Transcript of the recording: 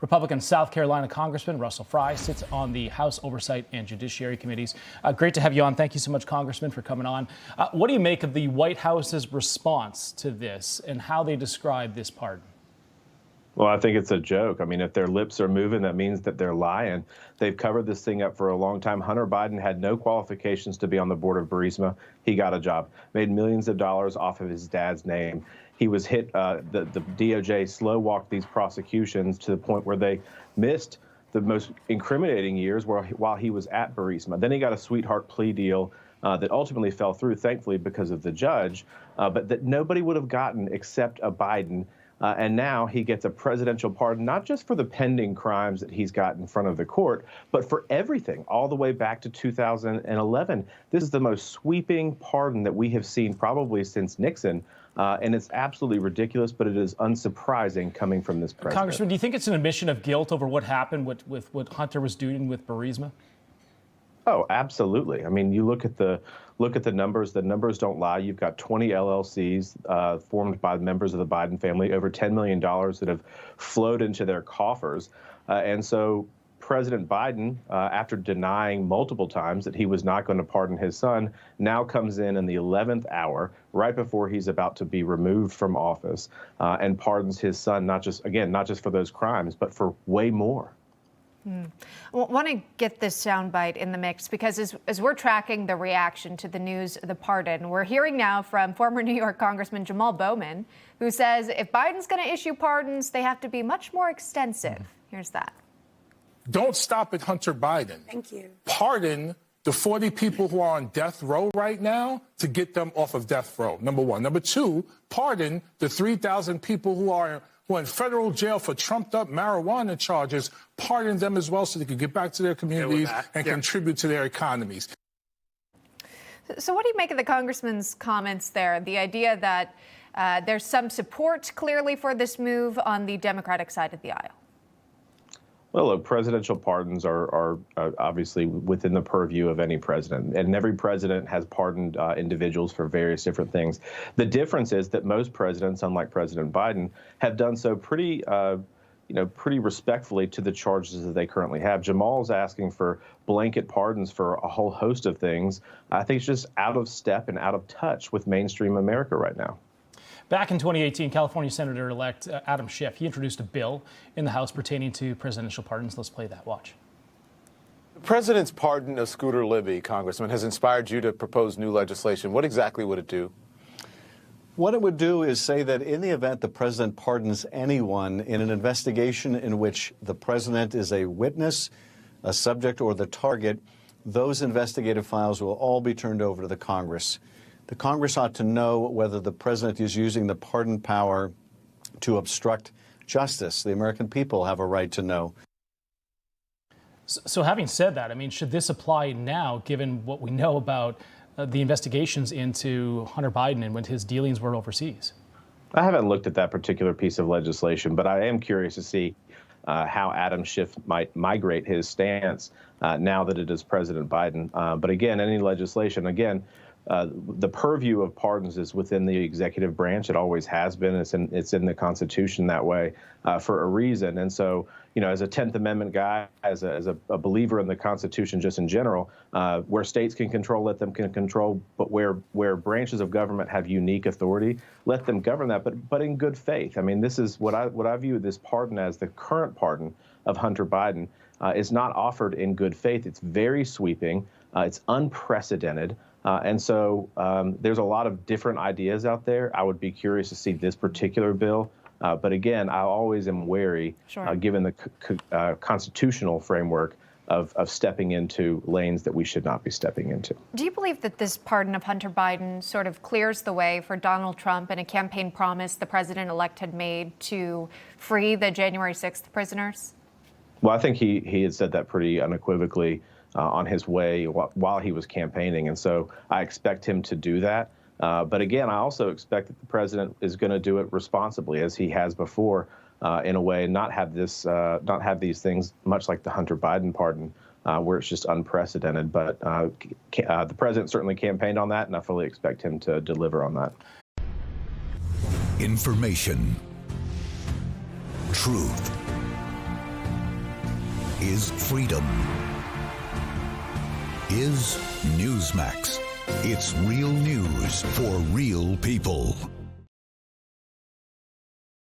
Republican South Carolina Congressman Russell Fry sits on the House Oversight and Judiciary Committees. Great to have you on. Thank you so much, Congressman, for coming on. What do you make of the White House's response to this and how they describe this pardon? Well, I think it's a joke. I mean, if their lips are moving, that means that they're lying. They've covered this thing up for a long time. Hunter Biden had no qualifications to be on the board of Burisma. He got a job, made millions of dollars off of his dad's name. He was hit, the DOJ slow walked these prosecutions to the point where they missed the most incriminating years while he was at Burisma. Then he got a sweetheart plea deal that ultimately fell through, thankfully, because of the judge, but that nobody would have gotten except a Biden. And now he gets a presidential pardon, not just for the pending crimes that he's got in front of the court, but for everything, all the way back to 2011. This is the most sweeping pardon that we have seen probably since Nixon. And it's absolutely ridiculous, but it is unsurprising coming from this president. Congressman, do you think it's an admission of guilt over what happened with what Hunter was doing with Burisma? Oh, absolutely. I mean, you look at the numbers. The numbers don't lie. You've got 20 LLCs formed by members of the Biden family, over $10 million that have flowed into their coffers. And so President Biden, after denying multiple times that he was not going to pardon his son, now comes in the 11th hour, right before he's about to be removed from office, and pardons his son, not just for those crimes, but for way more. I want to get this soundbite in the mix because as we're tracking the reaction to the news of the pardon, we're hearing now from former New York Congressman Jamal Bowman, who says if Biden's going to issue pardons, they have to be much more extensive. Here's that. Don't stop at Hunter Biden. Thank you. Pardon the 40 people who are on death row right now to get them off of death row, number one. Number two, pardon the 3,000 people who are in federal jail for trumped-up marijuana charges, pardon them as well so they can get back to their communities and contribute to their economies. So what do you make of the congressman's comments there, the idea that there's some support clearly for this move on the Democratic side of the aisle? Well, look, presidential pardons are obviously within the purview of any president, and every president has pardoned individuals for various different things. The difference is that most presidents, unlike President Biden, have done so pretty respectfully to the charges that they currently have. Jamal's asking for blanket pardons for a whole host of things. I think it's just out of step and out of touch with mainstream America right now. Back in 2018, California Senator-elect Adam Schiff, he introduced a bill in the House pertaining to presidential pardons. Let's play that. Watch. The president's pardon of Scooter Libby, Congressman, has inspired you to propose new legislation. What exactly would it do? What it would do is say that in the event the president pardons anyone in an investigation in which the president is a witness, a subject, or the target, those investigative files will all be turned over to the Congress. The Congress ought to know whether the president is using the pardon power to obstruct justice. The American people have a right to know. So having said that, I mean, should this apply now, given what we know about the investigations into Hunter Biden and when his dealings were overseas? I haven't looked at that particular piece of legislation, but I am curious to see how Adam Schiff might migrate his stance now that it is President Biden. But again, any legislation, the purview of pardons is within the executive branch. It always has been. It's in the Constitution that way for a reason. And so, as a 10th Amendment guy, as a believer in the Constitution just in general, where states can control, let them can control. But where branches of government have unique authority, let them govern that. But in good faith. I mean, this is what I view this pardon as. The current pardon of Hunter Biden is not offered in good faith. It's very sweeping. It's unprecedented. And so there's a lot of different ideas out there. I would be curious to see this particular bill. But again, I always am wary, given the constitutional framework of stepping into lanes that we should not be stepping into. Do you believe that this pardon of Hunter Biden sort of clears the way for Donald Trump and a campaign promise the president-elect had made to free the January 6th prisoners? Well, I think he had said that pretty unequivocally on his way while he was campaigning. And so I expect him to do that. But again, I also expect that the president is going to do it responsibly, as he has before, in a way, not have these things, much like the Hunter Biden pardon, where it's just unprecedented. But the president certainly campaigned on that, and I fully expect him to deliver on that. Information, truth, is freedom. Is Newsmax. It's real news for real people.